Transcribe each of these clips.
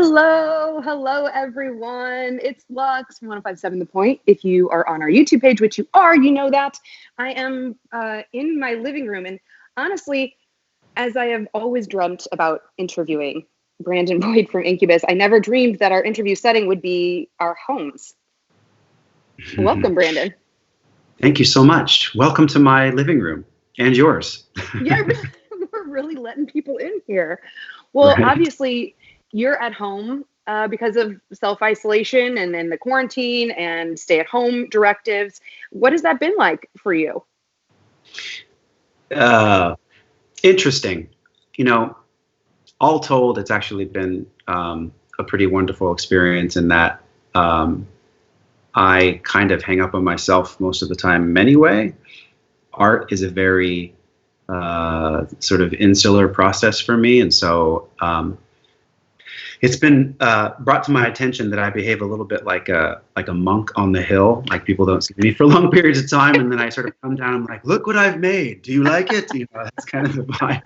Hello everyone. It's Lux from 1057 The Point. If you are on our YouTube page, which you are, you know that. I am in my living room, and honestly, as I have always dreamt about interviewing Brandon Boyd from Incubus, I never dreamed that our interview setting would be our homes. Welcome, Brandon. Thank you so much. Welcome to my living room and yours. Yeah, we're really letting people in here. Well, Right. Obviously, you're at home because of self-isolation and then the quarantine and stay-at-home directives. What has that been like for you? Interesting. You know, all told, it's actually been a pretty wonderful experience in that I kind of hang up on myself most of the time anyway. Art is a very sort of insular process for me. And so it's been brought to my attention that I behave a little bit like a monk on the hill. Like, people don't see me for long periods of time, and then I sort of come down. I'm like, look what I've made. Do you like it? You know, that's kind of the vibe.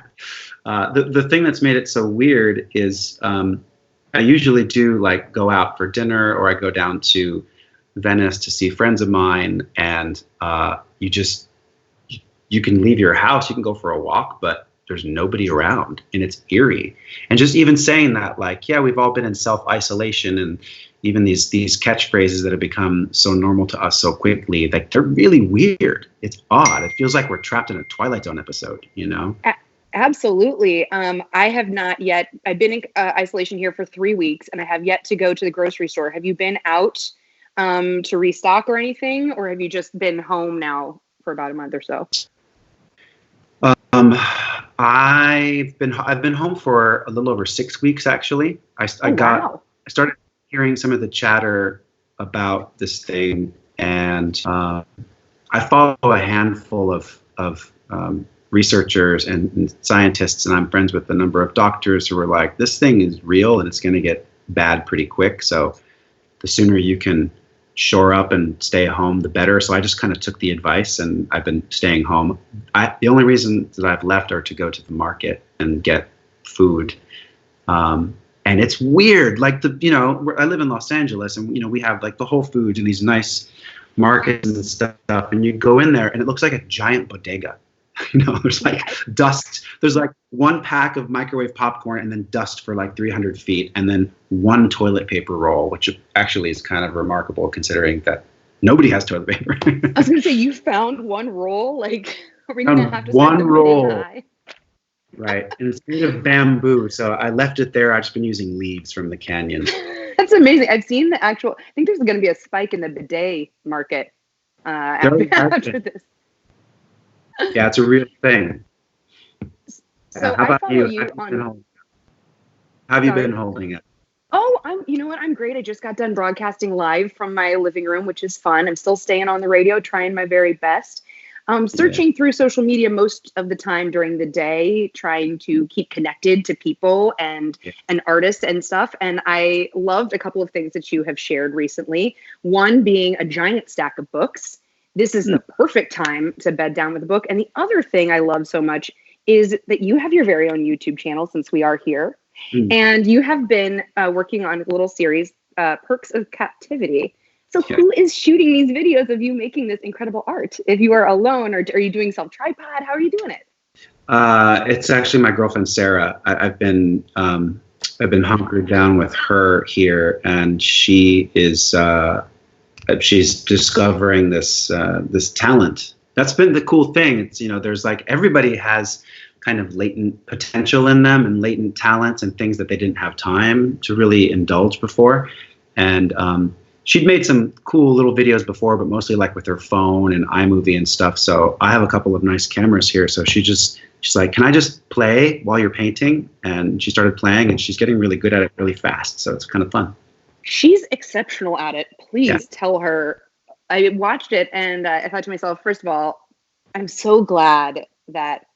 The thing that's made it so weird is I usually do like go out for dinner, or I go down to Venice to see friends of mine, and you can leave your house, you can go for a walk, but there's nobody around, and it's eerie. And just even saying that, like, yeah, we've all been in self-isolation, and even these catchphrases that have become so normal to us so quickly, like, they're really weird. It's odd. It feels like we're trapped in a Twilight Zone episode, you know? Absolutely. I have not yet. I've been in isolation here for 3 weeks, and I have yet to go to the grocery store. Have you been out to restock or anything, or have you just been home now for about a month or so? I've been home for a little over 6 weeks, actually. I started hearing some of the chatter about this thing, and I follow a handful of researchers and scientists, and I'm friends with a number of doctors who are like, this thing is real and it's going to get bad pretty quick. So the sooner you can shore up and stay home, the better. So I just kind of took the advice, and I've been staying home. The only reason that I've left are to go to the market and get food. And it's weird. Like, I live in Los Angeles, and, we have like the Whole Foods and these nice markets and stuff. And you go in there and it looks like a giant bodega. There's like dust. There's like one pack of microwave popcorn, and then dust for like 300 feet, and then one toilet paper roll, which actually is kind of remarkable considering that nobody has toilet paper. I was gonna say, you found one roll. Like, are we gonna have to one roll? Right, and it's made of bamboo, so I left it there. I've just been using leaves from the canyon. That's amazing. I've seen the actual. I think there's going to be a spike in the bidet market after this. Yeah, it's a real thing. So how about you? How have you been holding it? Oh, you know what? I'm great. I just got done broadcasting live from my living room, which is fun. I'm still staying on the radio, trying my very best. Searching through social media most of the time during the day, trying to keep connected to people and artists and stuff. And I loved a couple of things that you have shared recently. One being a giant stack of books. This is the perfect time to bed down with a book. And the other thing I love so much is that you have your very own YouTube channel, since we are here. And you have been working on a little series, Perks of Captivity. So who is shooting these videos of you making this incredible art? If you are alone, or are you doing self-tripod? How are you doing it? It's actually my girlfriend, Sarah. I've been hunkered down with her here, and she is she's discovering this talent. That's been the cool thing. It's, there's like, everybody has kind of latent potential in them, and latent talents and things that they didn't have time to really indulge before. And she'd made some cool little videos before, but mostly like with her phone and iMovie and stuff. So I have a couple of nice cameras here. So she's like, can I just play while you're painting? And she started playing, and she's getting really good at it really fast. So it's kind of fun. She's exceptional at it. Please tell her. I watched it, and I thought to myself, first of all, I'm so glad that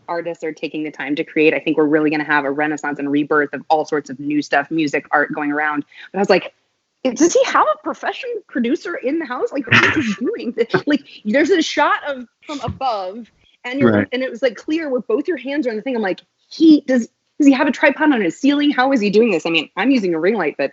artists are taking the time to create. I think we're really going to have a renaissance and rebirth of all sorts of new stuff, music, art going around. But I was like, does he have a professional producer in the house? Like, what is he doing? Like, there's a shot from above, and and it was like clear where both your hands are on the thing. I'm like, Does he have a tripod on his ceiling? How is he doing this? I mean, I'm using a ring light, but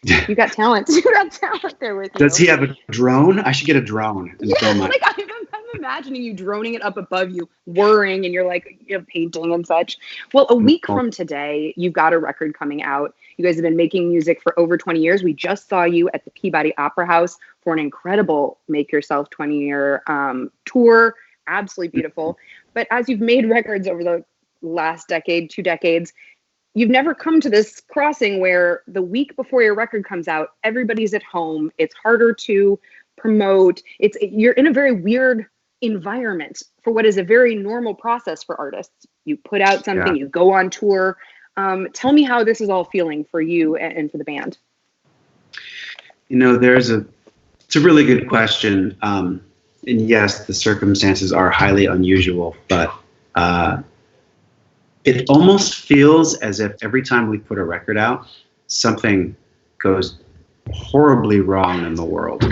you got talent. You got talent there with you. Does he have a drone? I should get a drone. And like I'm imagining you droning it up above you, whirring, and you're like, painting and such. Well, a week from today, you've got a record coming out. You guys have been making music for over 20 years. We just saw you at the Peabody Opera House for an incredible Make Yourself 20-year tour. Absolutely beautiful. But as you've made records over the last decade, 2 decades, you've never come to this crossing where the week before your record comes out, everybody's at home. It's harder to promote. You're in a very weird environment for what is a very normal process for artists. You put out something, you go on tour. Tell me how this is all feeling for you and for the band. It's a really good question. And yes, the circumstances are highly unusual, but it almost feels as if every time we put a record out, something goes horribly wrong in the world.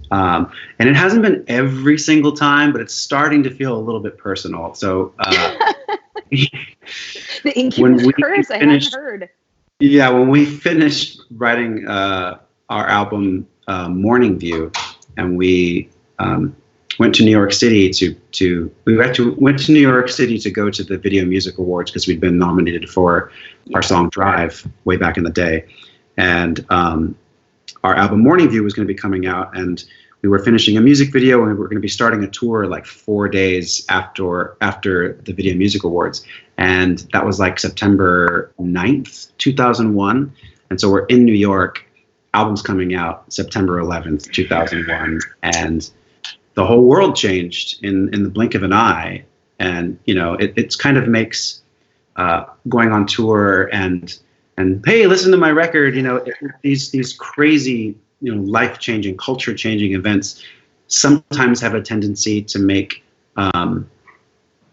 And it hasn't been every single time, but it's starting to feel a little bit personal. So the Incubus curse, I hadn't heard. Yeah, when we finished writing our album Morning View, and we went to New York City went to New York City to go to the Video Music Awards because we'd been nominated for our song Drive way back in the day, and our album Morning View was going to be coming out, and we were finishing a music video, and we were going to be starting a tour like 4 days after the Video Music Awards, and that was like September 9th, 2001, and so we're in New York. Album's coming out September 11th, 2001, and the whole world changed in the blink of an eye. And, it's kind of makes going on tour and hey, listen to my record, these crazy, life-changing, culture-changing events sometimes have a tendency to make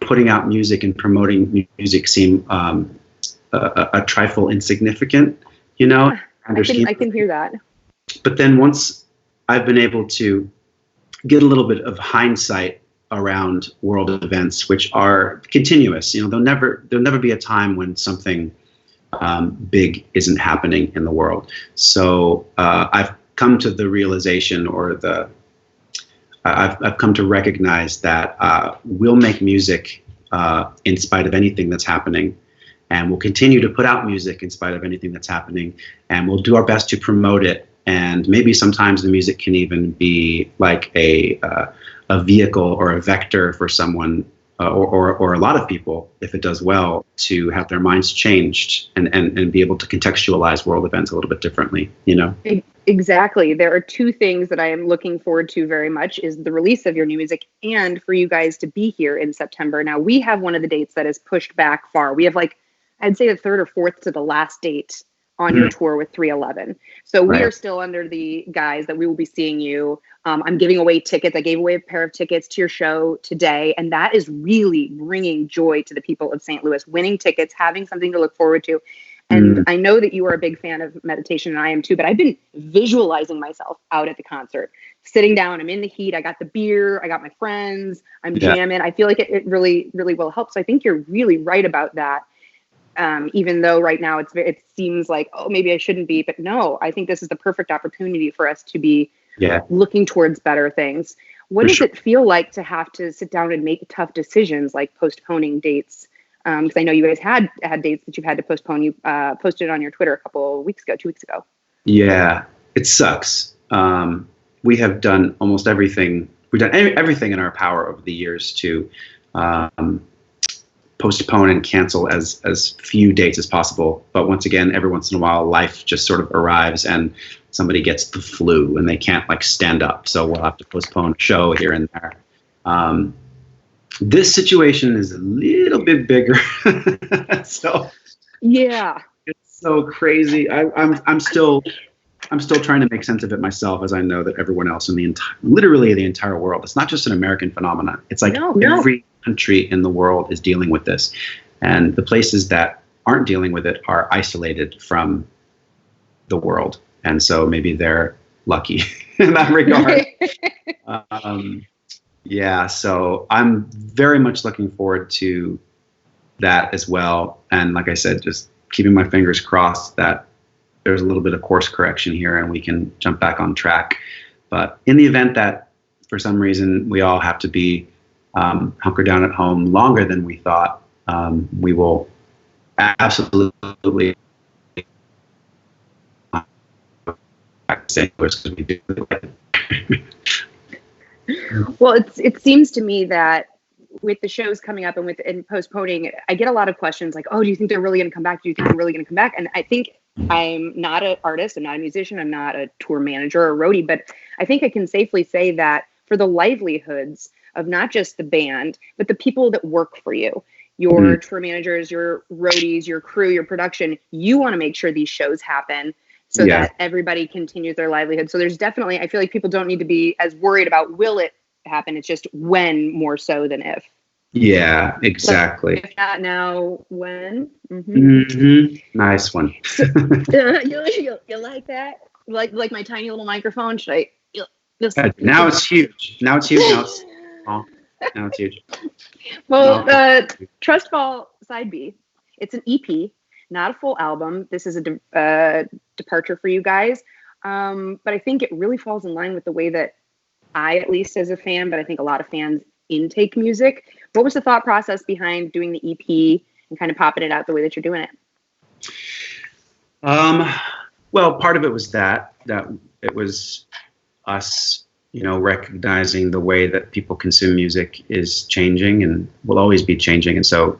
putting out music and promoting music seem a trifle insignificant, I can hear that. But then once I've been able to get a little bit of hindsight around world events, which are continuous. There'll never be a time when something big isn't happening in the world. So I've come to the realization, I've come to recognize that we'll make music in spite of anything that's happening, and we'll continue to put out music in spite of anything that's happening, and we'll do our best to promote it. And maybe sometimes the music can even be like a vehicle or a vector for someone or a lot of people, if it does well, to have their minds changed and be able to contextualize world events a little bit differently, Exactly. There are 2 things that I am looking forward to very much is the release of your new music and for you guys to be here in September. Now, we have one of the dates that is pushed back far. We have I'd say the 3rd or 4th to the last date on your tour with 311. So we are still under the guise that we will be seeing you. I'm giving away tickets. I gave away a pair of tickets to your show today. And that is really bringing joy to the people of St. Louis, winning tickets, having something to look forward to. And I know that you are a big fan of meditation, and I am too, but I've been visualizing myself out at the concert, sitting down. I'm in the heat. I got the beer. I got my friends. I'm jamming. I feel like it really, really will help. So I think you're really right about that. Even though right now it seems like, oh, maybe I shouldn't be, but no, I think this is the perfect opportunity for us to be looking towards better things. What does it feel like to have to sit down and make tough decisions like postponing dates? Because I know you guys had dates that you've had to postpone. You posted on your Twitter a couple of weeks ago, 2 weeks ago. Yeah, it sucks. We have done almost everything. We've done everything in our power over the years to postpone and cancel as few dates as possible. But once again, every once in a while, life just sort of arrives and somebody gets the flu and they can't stand up. So we'll have to postpone a show here and there. This situation is a little bit bigger. So yeah, it's so crazy. I'm still trying to make sense of it myself, as I know that everyone else in literally the entire world. It's not just an American phenomenon. It's like every country in the world is dealing with this, and the places that aren't dealing with it are isolated from the world, and so maybe they're lucky in that regard. So I'm very much looking forward to that as well. And like I said, just keeping my fingers crossed that there's a little bit of course correction here and we can jump back on track. But in the event that for some reason we all have to be hunkered down at home longer than we thought, we will absolutely Well, it seems to me that with the shows coming up and postponing, I get a lot of questions like, oh, do you think they're really going to come back? Do you think they're really going to come back? And I think, I'm not an artist, I'm not a musician, I'm not a tour manager or roadie, but I think I can safely say that for the livelihoods of not just the band, but the people that work for you, your tour managers, your roadies, your crew, your production, you want to make sure these shows happen so that everybody continues their livelihood. So there's definitely, I feel like people don't need to be as worried about will it happen. It's just when more so than if. Yeah, exactly. Like, if not now, when? Nice one. So, you like that? Like my tiny little microphone? Should I? Now it's huge. Now it's huge. Now it's huge. Well, Trustfall Side B. It's an EP, not a full album. This is a departure for you guys. But I think it really falls in line with the way that I, at least as a fan, but I think a lot of fans intake music. What was the thought process behind doing the EP and kind of popping it out the way that you're doing it? Well, part of it was that it was us, recognizing the way that people consume music is changing and will always be changing. And so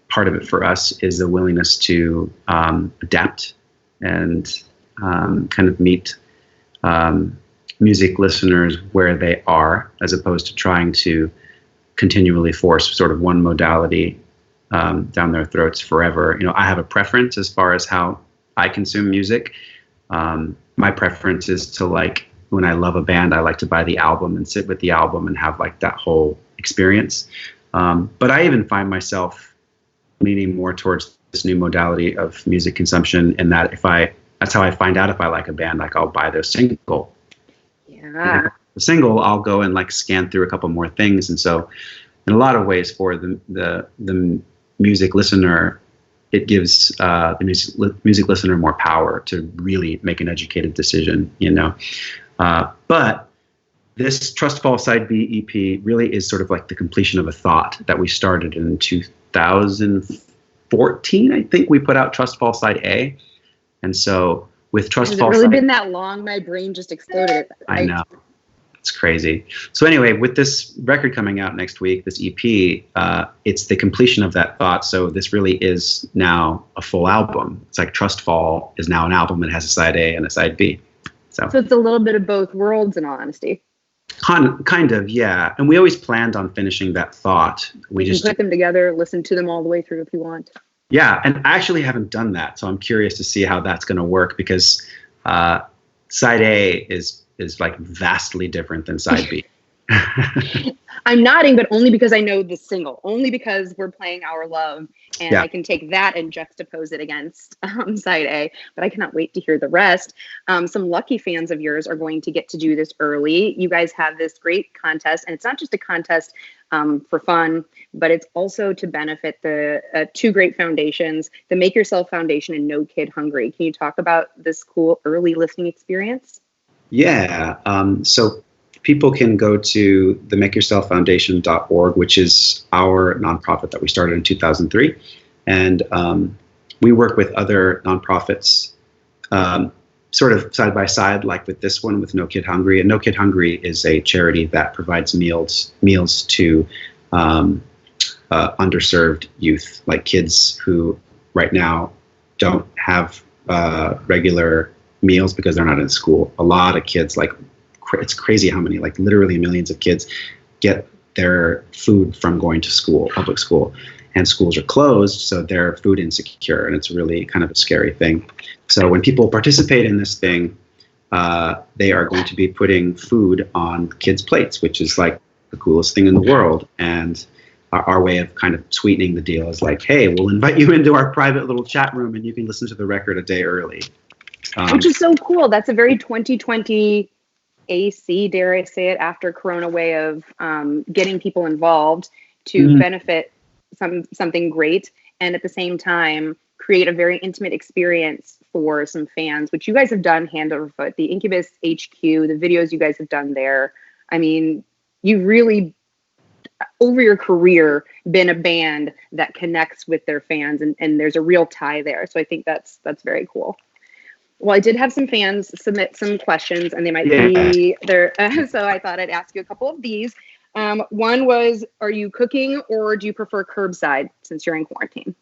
part of it for us is the willingness to adapt and kind of meet music listeners where they are, as opposed to trying to continually force sort of one modality down their throats forever. I have a preference as far as how I consume music. My preference is to, like, when I love a band, I like to buy the album and sit with the album and have like that whole experience. But I even find myself leaning more towards this new modality of music consumption, in that that's how I find out if I like a band. Like, I'll buy their single. Yeah. The single, I'll go and like scan through a couple more things. And so in a lot of ways, for the music listener, it gives the music listener more power to really make an educated decision, But this Trustfall Side B EP really is sort of like the completion of a thought that we started in 2014. I think we put out Trustfall Side A. And so with Trustfall Side... Has it really been that long? My brain just exploded. I know. It's crazy. So anyway, with this record coming out next week, this EP, it's the completion of that thought. So this really is now a full album. It's like Trustfall is now an album that has a side A and a side B. So it's a little bit of both worlds, in all honesty. Kind of, yeah. And we always planned on finishing that thought. We just put them together, listen to them all the way through if you want. Yeah, and I actually haven't done that, so I'm curious to see how that's going to work, because side A is like vastly different than side B. I'm nodding, but only because I know the single, only because we're playing Our Love, and I can take that and juxtapose it against side A, but I cannot wait to hear the rest. Some lucky fans of yours are going to get to do this early. You guys have this great contest, and it's not just a contest for fun, but it's also to benefit the two great foundations, the Make Yourself Foundation and No Kid Hungry. Can you talk about this cool early listening experience? Yeah. So people can go to the makeyourselffoundation.org, which is our nonprofit that we started in 2003. And we work with other nonprofits sort of side by side, like with this one with No Kid Hungry. And No Kid Hungry is a charity that provides meals to underserved youth, like kids who right now don't have regular meals because they're not in school. A lot of kids, like, it's crazy how many, like literally millions of kids get their food from going to school, public school, and schools are closed, so they're food insecure, and it's really kind of a scary thing. So when people participate in this thing, they are going to be putting food on kids' plates, which is like the coolest thing in the world. And our way of kind of sweetening the deal is like, hey, we'll invite you into our private little chat room and you can listen to the record a day early. Which is so cool. That's a very 2020 AC, dare I say it, after Corona way of getting people involved to benefit something great, and at the same time create a very intimate experience for some fans, which you guys have done hand over foot. The Incubus HQ, the videos you guys have done there. I mean, you've really, over your career, been a band that connects with their fans, and there's a real tie there. So I think that's very cool. Well, I did have some fans submit some questions, and they might be there. So I thought I'd ask you a couple of these. One was, are you cooking or do you prefer curbside since you're in quarantine?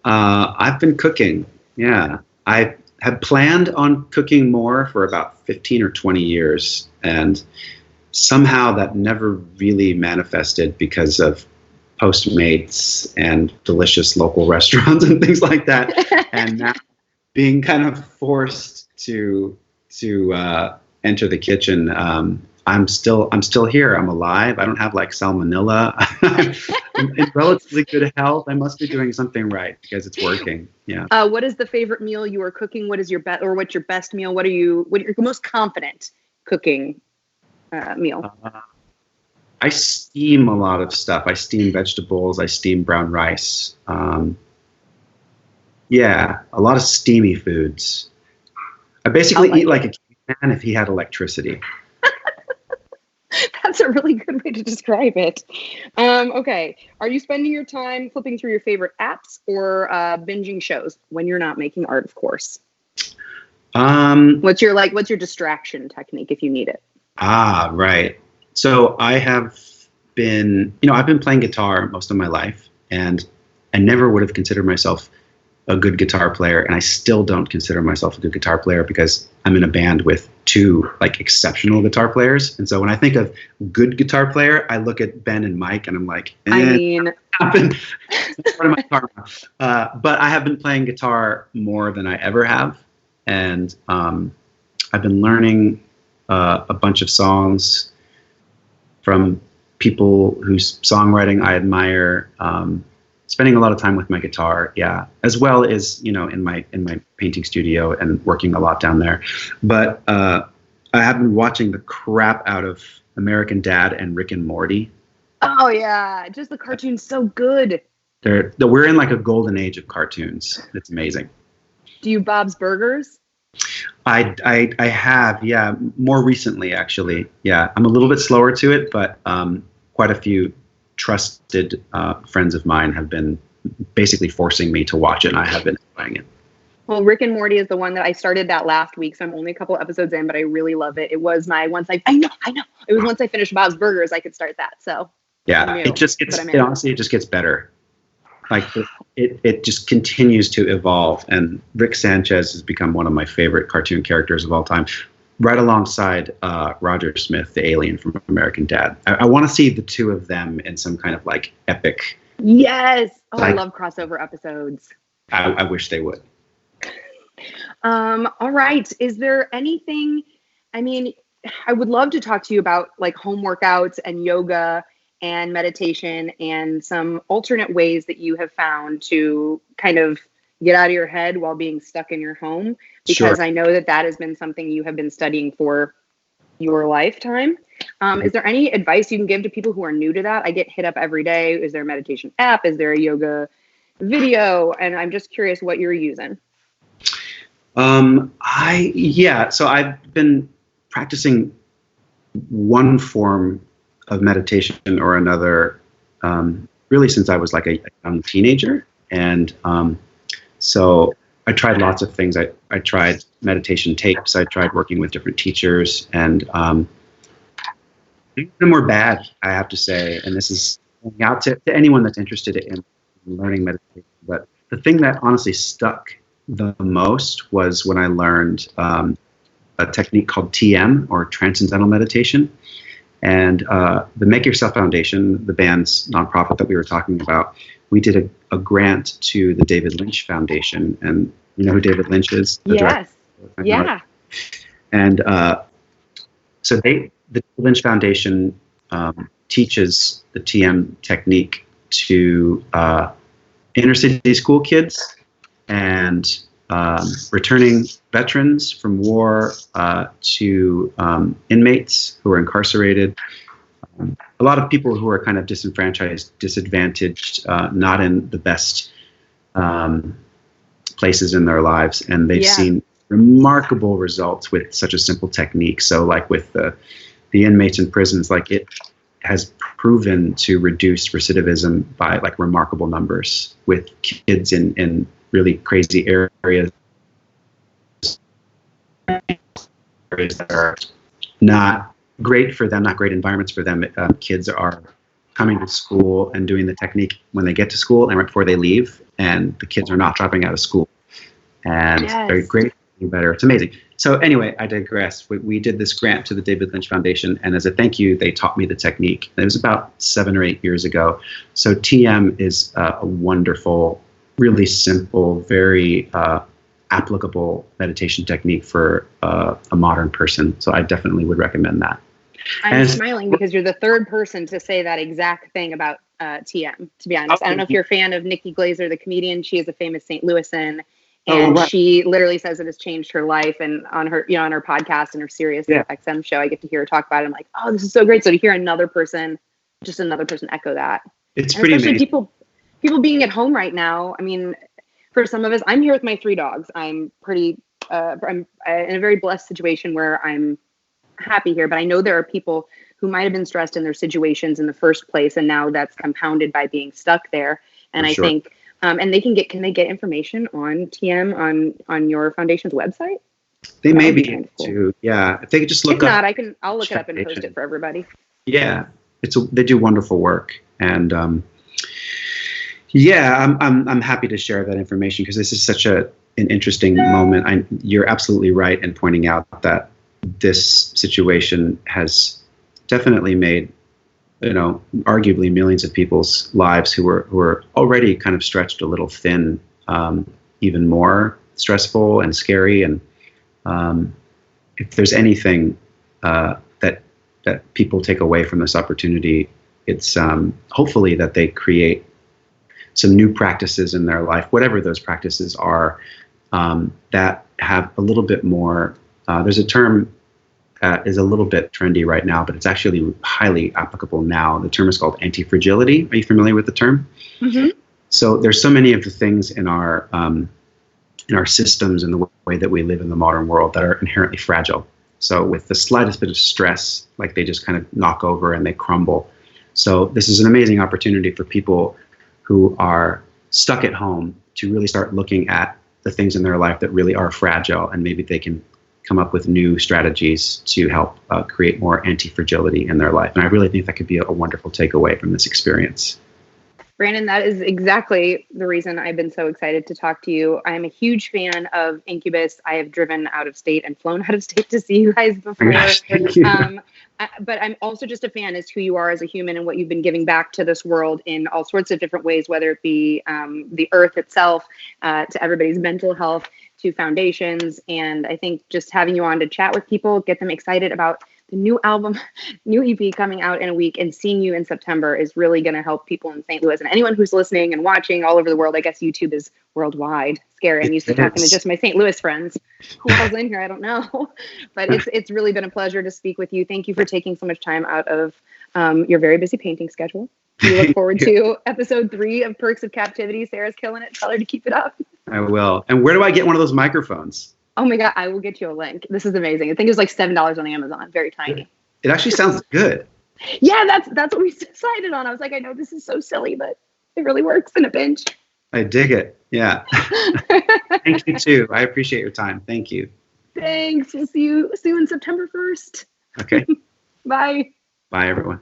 I've been cooking. Yeah. I had planned on cooking more for about 15 or 20 years. And somehow that never really manifested because of Postmates and delicious local restaurants and things like that. And now being kind of forced to enter the kitchen, I'm still here. I'm alive. I don't have like salmonella. I'm in relatively good health. I must be doing something right because it's working. Yeah. What is the favorite meal you are cooking? What is your best, or what's your best meal? What are your most confident cooking meal? I steam a lot of stuff. I steam vegetables. I steam brown rice. Yeah, a lot of steamy foods. I basically eat like a caveman if he had electricity. That's a really good way to describe it. Okay. Are you spending your time flipping through your favorite apps or binging shows when you're not making art, of course? What's your distraction technique if you need it? Right. So I've been playing guitar most of my life, and I never would have considered myself a good guitar player, and I still don't consider myself a good guitar player because I'm in a band with two like exceptional guitar players. And so when I think of good guitar player, I look at Ben and Mike and I'm like, it's part of my karma. But I have been playing guitar more than I ever have, and I've been learning a bunch of songs from people whose songwriting I admire. Spending a lot of time with my guitar, yeah, as well as in my painting studio and working a lot down there. But I have been watching the crap out of American Dad and Rick and Morty. Oh yeah, just the cartoon's so good. We're in like a golden age of cartoons. It's amazing. Do you Bob's Burgers? I have, yeah, more recently actually. Yeah, I'm a little bit slower to it, but quite a few trusted friends of mine have been basically forcing me to watch it, and I have been enjoying it. Well, Rick and Morty is the one that I started that last week, so I'm only a couple episodes in, but I really love it. It was once I finished Bob's Burgers, I could start that. So yeah, it just gets better. Like it just continues to evolve, and Rick Sanchez has become one of my favorite cartoon characters of all time, right alongside Roger Smith, the alien from American Dad. I want to see the two of them in some kind of like epic. Yes. Oh, I love crossover episodes. I wish they would. All right. Is there anything, I mean, I would love to talk to you about like home workouts and yoga and meditation and some alternate ways that you have found to kind of get out of your head while being stuck in your home, because sure. I know that has been something you have been studying for your lifetime. Is there any advice you can give to people who are new to that? I get hit up every day. Is there a meditation app? Is there a yoga video? And I'm just curious what you're using. So I've been practicing one form of meditation or another, really since I was like a young teenager. And so I tried lots of things. I tried meditation tapes. I tried working with different teachers, and them were bad, I have to say. And this is going out to anyone that's interested in learning meditation. But the thing that honestly stuck the most was when I learned a technique called TM, or Transcendental Meditation. And the Make Yourself Foundation, the band's nonprofit that we were talking about, we did a grant to the David Lynch Foundation. And you know who David Lynch is? Yes. Yeah. And so the Lynch Foundation teaches the TM technique to inner city school kids and returning veterans from war to inmates who are incarcerated, a lot of people who are kind of disenfranchised, disadvantaged, not in the best places in their lives, and they've seen remarkable results with such a simple technique. So like with the inmates in prisons, like it has proven to reduce recidivism by like remarkable numbers with kids in really crazy areas that are not great for them, not great environments for them. Kids are coming to school and doing the technique when they get to school and right before they leave, and the kids are not dropping out of school. And they're great, better. It's amazing. So anyway, I digress. We did this grant to the David Lynch Foundation, and as a thank you, they taught me the technique. It was about 7 or 8 years ago. So TM is a wonderful, really simple, very applicable meditation technique for a modern person. So I definitely would recommend that. I'm smiling because you're the third person to say that exact thing about TM, to be honest. I don't know if you're a fan of Nikki Glaser, the comedian. She is a famous St. Louisan, and she literally says it has changed her life. And on her, on her podcast and her Sirius XM show, I get to hear her talk about it. I'm like, oh, this is so great. So to hear another person echo that. It's pretty amazing. People being at home right now. I mean, for some of us, I'm here with my 3 dogs. I'm pretty, I'm in a very blessed situation where I'm happy here, but I know there are people who might have been stressed in their situations in the first place, and now that's compounded by being stuck there. And I think, and they can get information on TM on your foundation's website. They may be able to, if they could just look up. If not, I'll look it up and post it for everybody. Yeah, they do wonderful work, and I'm happy to share that information because this is such an interesting moment. You're absolutely right in pointing out that this situation has definitely made, arguably millions of people's lives who were already kind of stretched a little thin, even more stressful and scary. And if there's anything that people take away from this opportunity, it's hopefully that they create some new practices in their life, whatever those practices are, that have a little bit more. There's a term that is a little bit trendy right now, but it's actually highly applicable now. The term is called anti-fragility. Are you familiar with the term? Mm-hmm. So there's so many of the things in our systems and the way that we live in the modern world that are inherently fragile. So with the slightest bit of stress, like they just kind of knock over and they crumble. So this is an amazing opportunity for people who are stuck at home to really start looking at the things in their life that really are fragile, and maybe they can come up with new strategies to help create more anti-fragility in their life. And I really think that could be a wonderful takeaway from this experience. Brandon, that is exactly the reason I've been so excited to talk to you. I'm a huge fan of Incubus. I have driven out of state and flown out of state to see you guys before. Gosh, thank you. But I'm also just a fan as who you are as a human and what you've been giving back to this world in all sorts of different ways, whether it be the earth itself, to everybody's mental health, to foundations. And I think just having you on to chat with people, get them excited about the new album, new EP coming out in a week, and seeing you in September is really going to help people in St. Louis and anyone who's listening and watching all over the world. I guess YouTube is worldwide. Scary. I'm used to talking to just my St. Louis friends. Who else in here? I don't know. But it's really been a pleasure to speak with you. Thank you for taking so much time out of your very busy painting schedule. We look forward to episode 3 of Perks of Captivity. Sarah's killing it. Tell her to keep it up. I will. And where do I get one of those microphones? Oh my God, I will get you a link. This is amazing. I think it was like $7 on Amazon. Very tiny. It actually sounds good. Yeah, that's what we decided on. I was like, I know this is so silly, but it really works in a pinch. I dig it. Yeah. Thank you too. I appreciate your time. Thank you. Thanks. We'll see you soon, September 1st. Okay. Bye. Bye, everyone.